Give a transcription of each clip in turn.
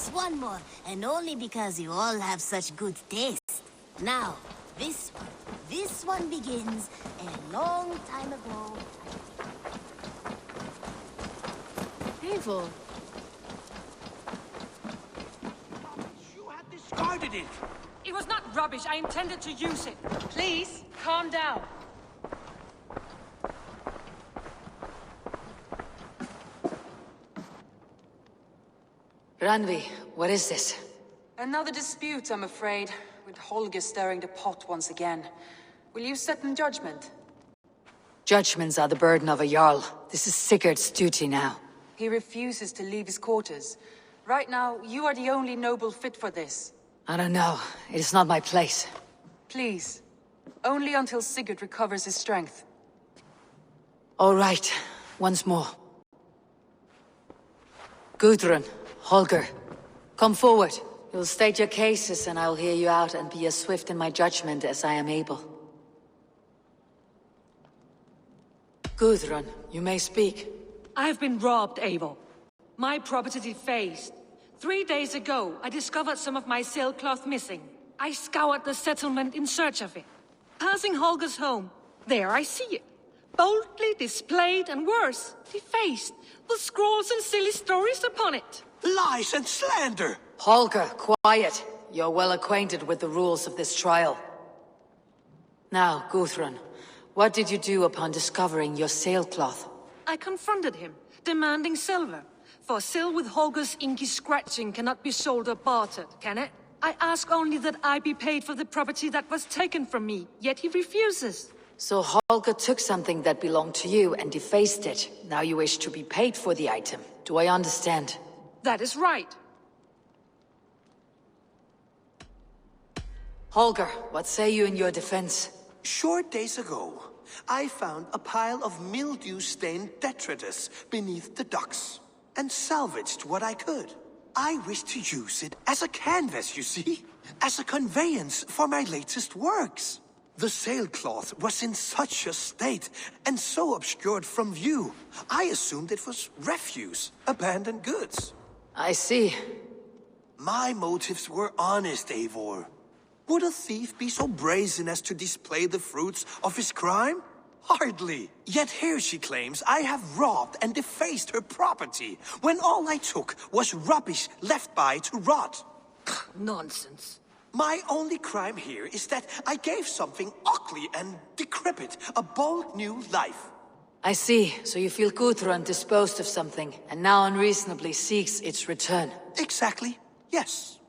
Just one more, and only because you all have such good taste. Now, this one begins a long time ago. Eivor. You had discarded it! It was not rubbish. I intended to use it. Please, calm down. Randvi, what is this? Another dispute, I'm afraid, with Holger stirring the pot once again. Will you set in judgment? Judgments are the burden of a Jarl. This is Sigurd's duty now. He refuses to leave his quarters. Right now, you are the only noble fit for this. I don't know. It is not my place. Please. Only until Sigurd recovers his strength. All right. Once more. Gudrun, Holger, come forward. You'll state your cases and I'll hear you out and be as swift in my judgment as I am able. Gudrun, you may speak. I have been robbed, Eivor. My property defaced. 3 days ago, I discovered some of my sailcloth missing. I scoured the settlement in search of it. Passing Holger's home, there I see it. Boldly displayed and worse, defaced, with scrawls and silly stories upon it. Lies and slander! Holger, quiet. You're well acquainted with the rules of this trial. Now, Gudrun, what did you do upon discovering your sailcloth? I confronted him, demanding silver. For sil with Holger's inky scratching cannot be sold or bartered, can it? I ask only that I be paid for the property that was taken from me, yet he refuses. So Holger took something that belonged to you and defaced it. Now you wish to be paid for the item. Do I understand? That is right. Holger, what say you in your defense? Short days ago, I found a pile of mildew-stained detritus beneath the docks, and salvaged what I could. I wish to use it as a canvas, you see? As a conveyance for my latest works. The sailcloth was in such a state, and so obscured from view, I assumed it was refuse, abandoned goods. I see. My motives were honest, Eivor. Would a thief be so brazen as to display the fruits of his crime? Hardly. Yet here she claims I have robbed and defaced her property, when all I took was rubbish left by to rot. Nonsense. My only crime here is that I gave something ugly and decrepit a bold new life. I see. So you feel Gudrun disposed of something, and now unreasonably seeks its return. Exactly, yes.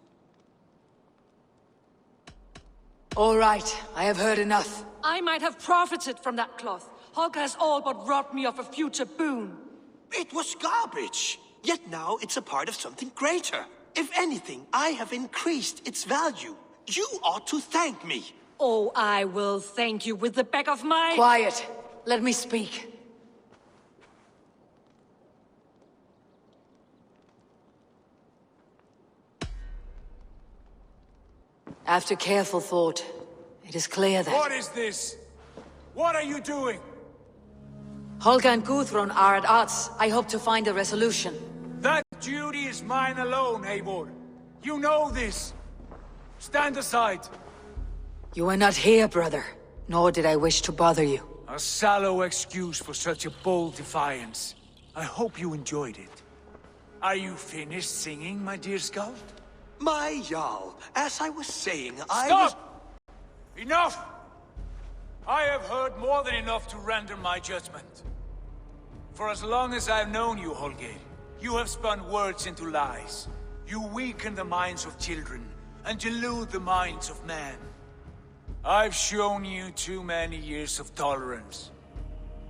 All right, I have heard enough. I might have profited from that cloth. Holger has all but robbed me of a future boon. It was garbage. Yet now it's a part of something greater. If anything, I have increased its value. You ought to thank me. Oh, I will thank you with the back of my... Quiet. Let me speak. After careful thought, it is clear that... What is this? What are you doing? Holger and Gudrun are at odds. I hope to find a resolution. That duty is mine alone, Eivor. You know this. Stand aside. You were not here, brother. Nor did I wish to bother you. A sallow excuse for such a bold defiance. I hope you enjoyed it. Are you finished singing, my dear scout? My Jarl, as I was saying, I Stop! Enough! I have heard more than enough to render my judgment. For as long as I've known you, Holger, you have spun words into lies. You weaken the minds of children, and delude the minds of men. I've shown you too many years of tolerance.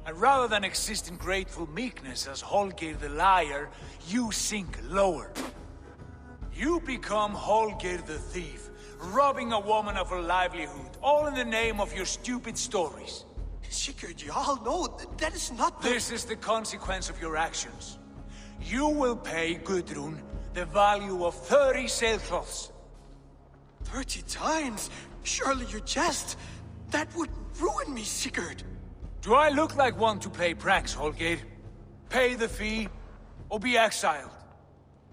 And rather than exist in grateful meekness as Holger the liar, you sink lower. You become Holger the thief, robbing a woman of her livelihood, all in the name of your stupid stories. Sigurd, Jarl, no, that is not the... This is the consequence of your actions. You will pay Gudrun the value of 30 sailcloths. 30 times? Surely you jest. That would ruin me, Sigurd. Do I look like one to play pranks, Holger? Pay the fee, or be exiled.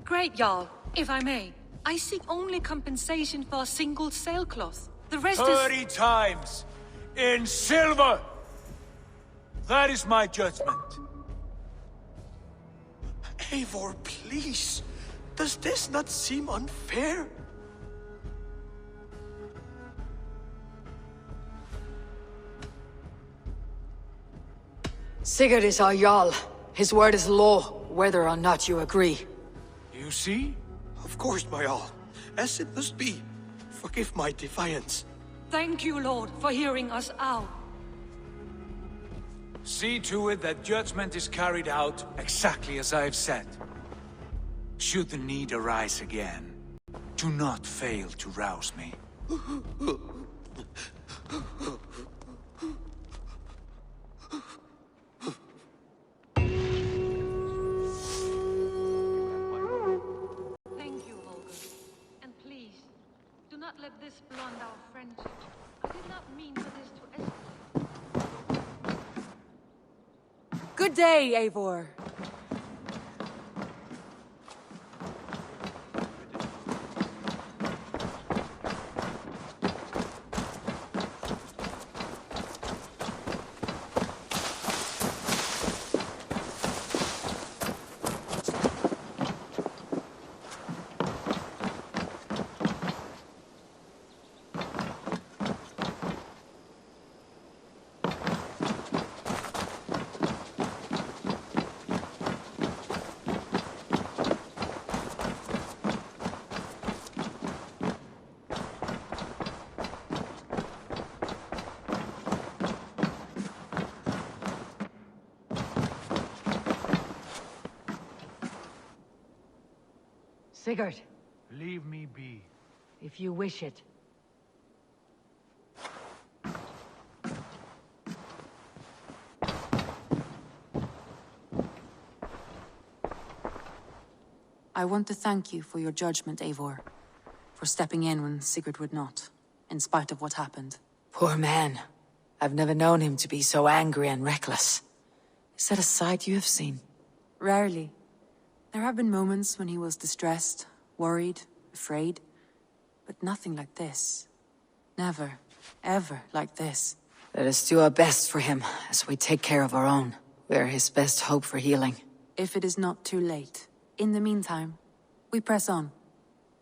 Great, Jarl. If I may, I seek only compensation for a single sailcloth. The rest is... 30 times! In silver! That is my judgment. Eivor, please. Does this not seem unfair? Sigurd is our Jarl. His word is law, whether or not you agree. You see? Of course, my all. As it must be. Forgive my defiance. Thank you, Lord, for hearing us out. See to it that judgment is carried out exactly as I have said. Should the need arise again, do not fail to rouse me. Thank you, Holger. And please, do not let this blunt our friendship. I did not mean for this to escalate. Good day, Eivor. Sigurd, Leave me be. if you wish it. I want to thank you for your judgment, Eivor. For stepping in when Sigurd would not, in spite of what happened. Poor man. I've never known him to be so angry and reckless. Is that a side you have seen? Rarely. There have been moments when he was distressed, worried, afraid. But nothing like this. Never, ever like this. Let us do our best for him, as we take care of our own. We are his best hope for healing. If it is not too late. In the meantime, we press on.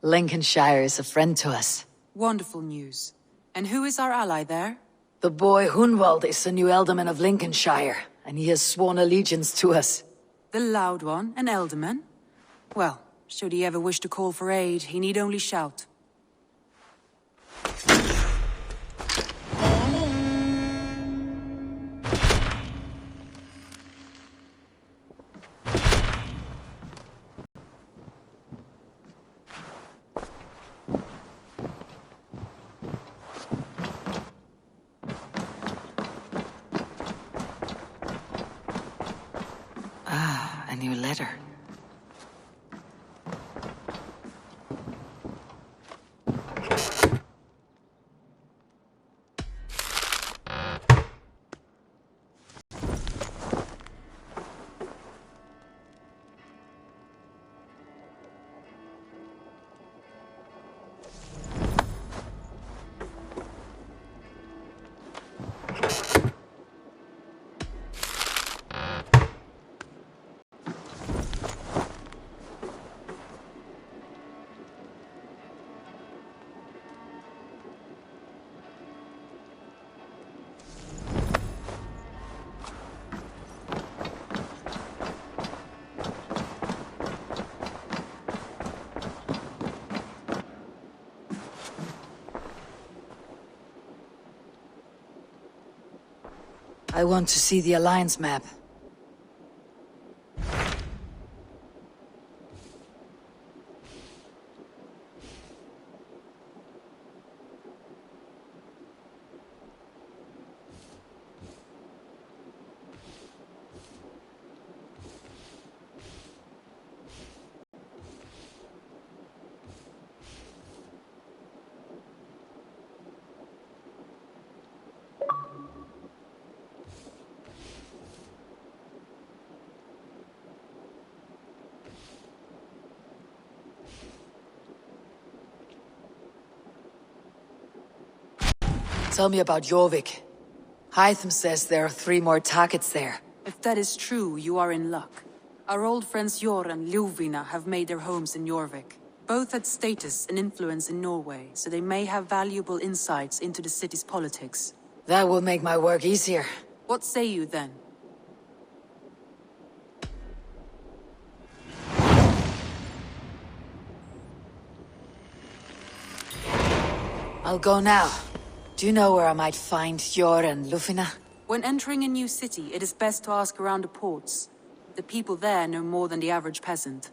Lincolnshire is a friend to us. Wonderful news. And who is our ally there? The boy Hunwald is the new alderman of Lincolnshire, and he has sworn allegiance to us. The loud one, an alderman? Well, should he ever wish to call for aid, he need only shout. A new letter. I want to see the Alliance map. Tell me about Jorvik. Hytham says there are 3 more targets there. If that is true, you are in luck. Our old friends Jor and Ljuvina have made their homes in Jorvik. Both had status and influence in Norway, so they may have valuable insights into the city's politics. That will make my work easier. What say you then? I'll go now. Do you know where I might find Jor and Ljuvina? When entering a new city, it is best to ask around the ports. The people there know more than the average peasant.